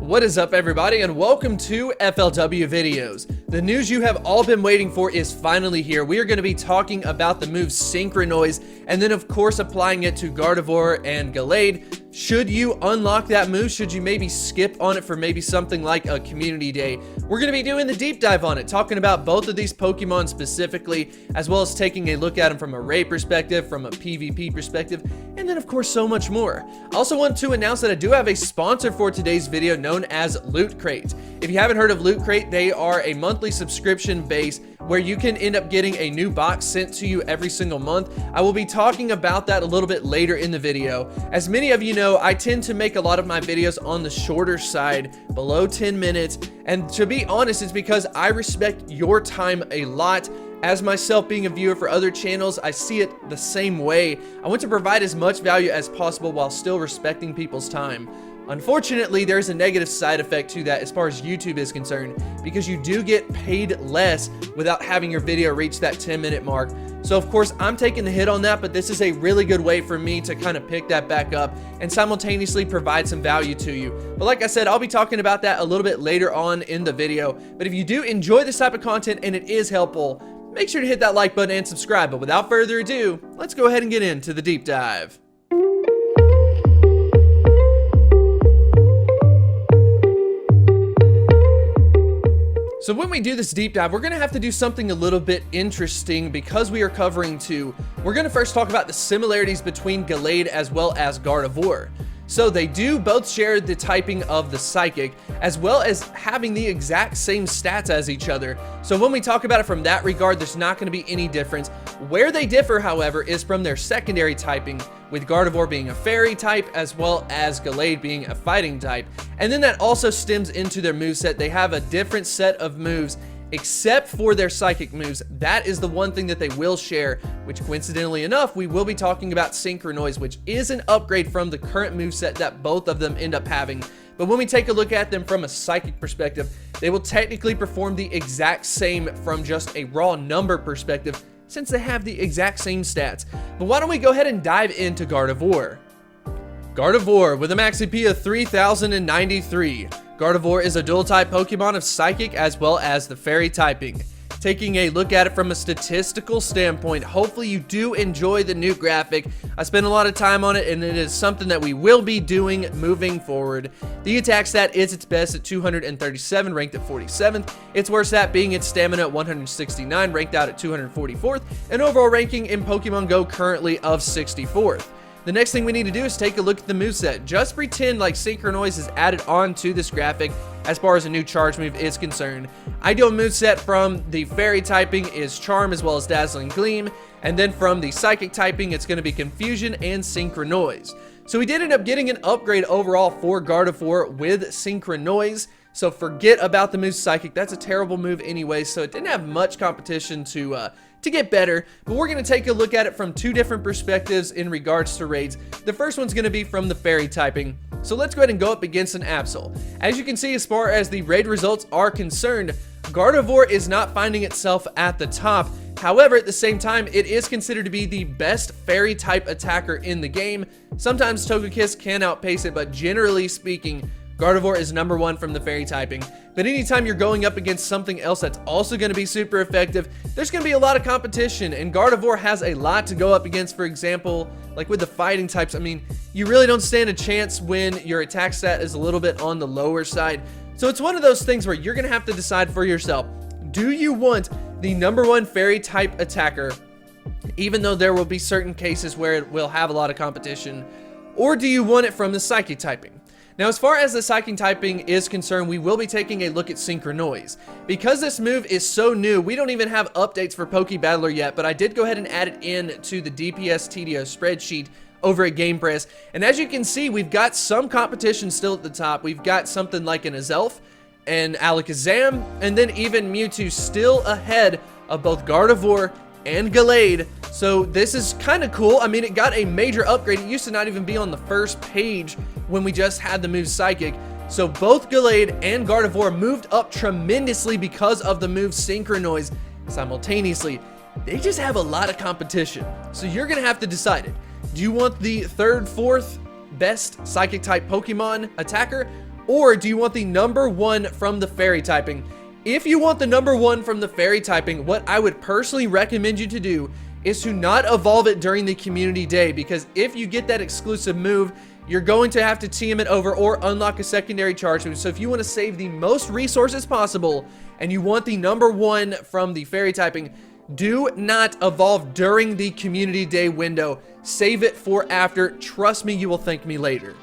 What is up, everybody, and welcome to FLW Videos. The news you have all been waiting for is finally here. We are going to be talking about the move Synchronoise, and then of course applying it to Gardevoir and Gallade. Should you unlock that move? Should you maybe skip on it for maybe something like a community day? We're going to be doing the deep dive on it, talking about both of these Pokemon specifically, as well as taking a look at them from a raid perspective, from a PvP perspective, and then of course so much more. I also want to announce that I do have a sponsor for today's video known as Loot Crate. If you haven't heard of Loot Crate, they are a monthly subscription base where you can end up getting a new box sent to you every single month. I will be talking about that a little bit later in the video. As many of you know, I tend to make a lot of my videos on the shorter side, below 10 minutes, and to be honest, it's because I respect your time a lot. As myself being a viewer for other channels, I see it the same way. I want to provide as much value as possible while still respecting people's time. Unfortunately, there's a negative side effect to that as far as YouTube is concerned, because you do get paid less without having your video reach that 10-minute mark. So of course, I'm taking the hit on that, but this is a really good way for me to kind of pick that back up and simultaneously provide some value to you. But like I said, I'll be talking about that a little bit later on in the video. But if you do enjoy this type of content and it is helpful, make sure to hit that like button and subscribe. But without further ado, let's go ahead and get into the deep dive. So when we do this deep dive, we're going to have to do something a little bit interesting because we are covering two. We're going to first talk about the similarities between Gallade as well as Gardevoir. So they do both share the typing of the Psychic, as well as having the exact same stats as each other. So when we talk about it from that regard, there's not going to be any difference. Where they differ, however, is from their secondary typing, with Gardevoir being a Fairy type, as well as Gallade being a Fighting type. And then that also stems into their moveset. They have a different set of moves, except for their Psychic moves. That is the one thing that they will share, which coincidentally enough, we will be talking about Synchronoise, which is an upgrade from the current moveset that both of them end up having. But when we take a look at them from a Psychic perspective, they will technically perform the exact same from just a raw number perspective, since they have the exact same stats. But why don't we go ahead and dive into Gardevoir. Gardevoir with a max CP of 3093. Gardevoir is a dual-type Pokemon of Psychic as well as the Fairy typing. Taking a look at it from a statistical standpoint, hopefully you do enjoy the new graphic. I spent a lot of time on it, and it is something that we will be doing moving forward. The attack stat is its best at 237, ranked at 47th. Its worst at being its stamina at 169, ranked out at 244th, and overall ranking in Pokemon Go currently of 64th. The next thing we need to do is take a look at the moveset. Just pretend like Synchronoise is added on to this graphic as far as a new charge move is concerned. Ideal moveset from the Fairy typing is Charm as well as Dazzling Gleam, and then from the Psychic typing, it's going to be Confusion and Synchronoise. So we did end up getting an upgrade overall for Gardevoir with Synchronoise. So forget about the move Psychic. That's a terrible move anyway, so it didn't have much competition to get better. But we're going to take a look at it from two different perspectives in regards to raids. The first one's going to be from the Fairy typing. So let's go ahead and go up against an Absol. As you can see, as far as the raid results are concerned, Gardevoir is not finding itself at the top. However, at the same time, it is considered to be the best Fairy type attacker in the game. Sometimes Togekiss can outpace it, but generally speaking, Gardevoir is number one from the Fairy typing. But anytime you're going up against something else that's also going to be super effective, there's going to be a lot of competition, and Gardevoir has a lot to go up against. For example, like with the Fighting types, I mean, you really don't stand a chance when your attack stat is a little bit on the lower side. So it's one of those things where you're going to have to decide for yourself, do you want the number one Fairy type attacker, even though there will be certain cases where it will have a lot of competition, or do you want it from the Psychic typing? Now, as far as the Psychic typing is concerned, we will be taking a look at Synchronoise. Because this move is so new, we don't even have updates for PokeBattler yet, but I did go ahead and add it in to the DPS TDO spreadsheet over at Game Press. And as you can see, we've got some competition still at the top. We've got something like an Azelf and Alakazam, and then even Mewtwo still ahead of both Gardevoir and Gallade. So this is kind of cool. I mean, it got a major upgrade. It used to not even be on the first page when we just had the move Psychic. So both Gallade and Gardevoir moved up tremendously because of the move Synchronoise. Simultaneously, they just have a lot of competition. So you're going to have to decide it. Do you want the third, fourth best Psychic type Pokemon attacker? Or do you want the number 1 from the fairy typing? If you want the number 1 from the fairy typing, what I would personally recommend you to do is to not evolve it during the community day, because if you get that exclusive move, you're going to have to TM it over or unlock a secondary charge move. So if you want to save the most resources possible and you want the number 1 from the fairy typing, do not evolve during the community day window. Save it for after. Trust me, you will thank me later.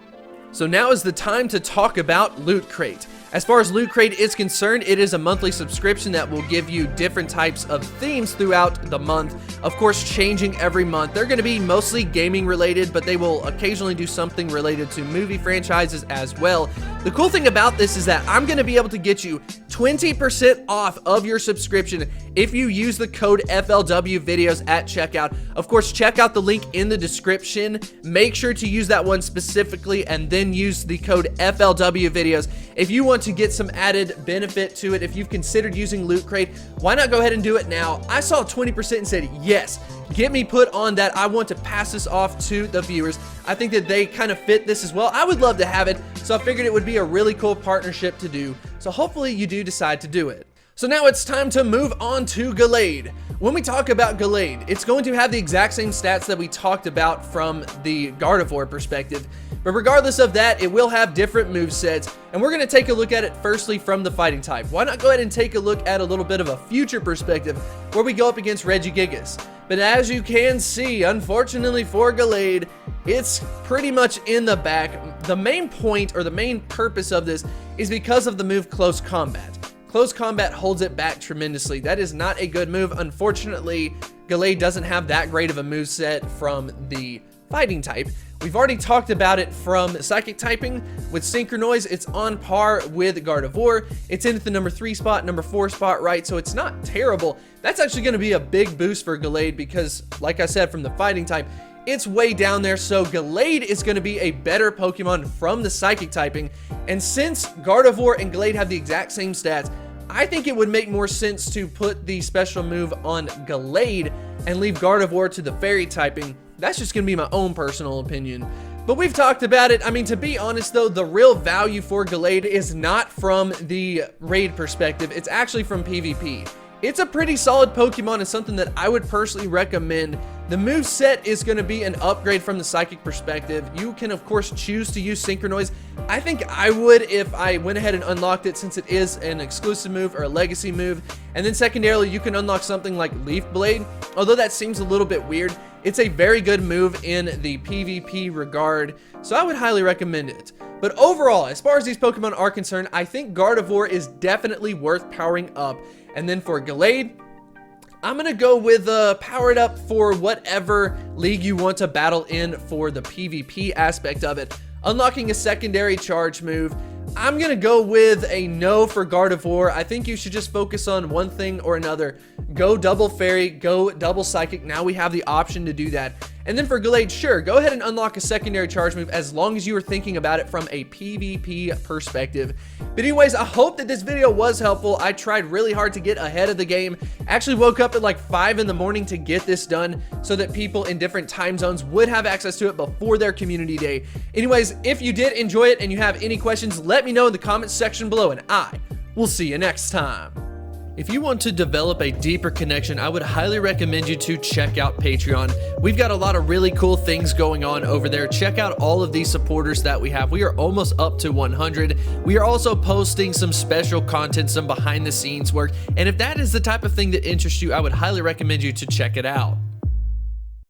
So now is the time to talk about Loot Crate. As far as Loot Crate is concerned, it is a monthly subscription that will give you different types of themes throughout the month. Of course, changing every month. They're going to be mostly gaming related, but they will occasionally do something related to movie franchises as well. The cool thing about this is that I'm going to be able to get you 20% off of your subscription if you use the code FLW videos at checkout. Of course, check out the link in the description. Make sure to use that one specifically and then use the code FLW videos. If you want to get some added benefit to it, if you've considered using Loot Crate, why not go ahead and do it now? I saw 20% and said, yes, get me put on that. I want to pass this off to the viewers. I think that they kind of fit this as well. I would love to have it, so I figured it would be a really cool partnership to do. So hopefully you do decide to do it. So now it's time to move on to Gallade. When we talk about Gallade, it's going to have the exact same stats that we talked about from the Gardevoir perspective. But regardless of that, it will have different movesets, and we're going to take a look at it firstly from the fighting type. Why not go ahead and take a look at a little bit of a future perspective where we go up against Regigigas. But as you can see, unfortunately for Gallade, it's pretty much in the back. The main point or the main purpose of this is because of the move Close Combat. Close Combat holds it back tremendously. That is not a good move. Unfortunately, Gallade doesn't have that great of a moveset from the fighting type. We've already talked about it from psychic typing. With Synchronoise, it's on par with Gardevoir. It's in at the number 3 spot, number 4 spot, right? So it's not terrible. That's actually going to be a big boost for Gallade because, like I said, from the fighting type, it's way down there. So Gallade is going to be a better Pokemon from the psychic typing. And since Gardevoir and Gallade have the exact same stats, I think it would make more sense to put the special move on Gallade and leave Gardevoir to the fairy typing. That's just going to be my own personal opinion. But we've talked about it. I mean, to be honest though, the real value for Gallade is not from the raid perspective. It's actually from PvP. It's a pretty solid Pokemon and something that I would personally recommend. The moveset is going to be an upgrade from the psychic perspective. You can, of course, choose to use Synchronoise. I think I would if I went ahead and unlocked it, since it is an exclusive move or a legacy move. And then secondarily, you can unlock something like Leaf Blade. Although that seems a little bit weird, it's a very good move in the PvP regard, so I would highly recommend it. But overall, as far as these Pokemon are concerned, I think Gardevoir is definitely worth powering up. And then for Gallade, I'm going to go with power it up for whatever league you want to battle in for the PvP aspect of it. Unlocking a secondary charge move, I'm going to go with a no for Gardevoir. I think you should just focus on one thing or another. Go double fairy, go double psychic. Now we have the option to do that. And then for Gallade, sure, go ahead and unlock a secondary charge move as long as you are thinking about it from a PvP perspective. But anyways, I hope that this video was helpful. I tried really hard to get ahead of the game. Actually woke up at like 5 in the morning to get this done so that people in different time zones would have access to it before their community day. Anyways, if you did enjoy it and you have any questions, let me know in the comments section below, and I will see you next time. If you want to develop a deeper connection, I would highly recommend you to check out Patreon. We've got a lot of really cool things going on over there. Check out all of these supporters that we have. We are almost up to 100. We are also posting some special content, some behind the scenes work. And if that is the type of thing that interests you, I would highly recommend you to check it out.